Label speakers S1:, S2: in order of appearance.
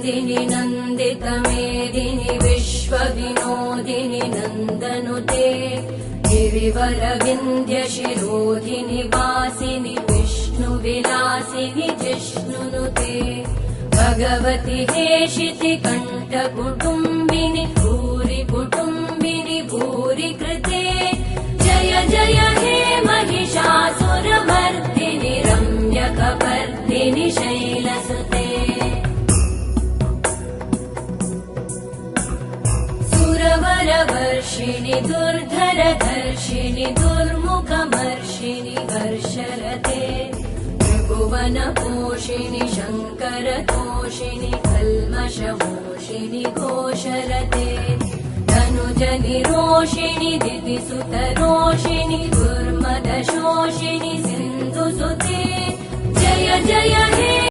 S1: मेदिनि नन्दितमेदिनि विश्वविनोदिनि नन्दनुते गिरिवरविन्द्यशिरोधिनि वासिनि विष्णुविलासिनि जिष्णुनुते भगवति हेशिति कण्ठकुटुम्बिनि भूरि कुटुम्बिनि भूरि कृते जय जय हे महिषासुरमर्दिनि रम्यकपर्दिनि शैलसुते सुरवरवर्षिणि दुर्धरधर्षिणि दुर्मुखमर्षिणि हर्षरते त्रिभुवनपोषिणि शङ्करतोषिणि कल्मषमोषिणि घोषरते धनुजनिरोषिणि दितिसुतरोषिणि दुर्मदशोषिणि सिन्धुसुते जय जय हे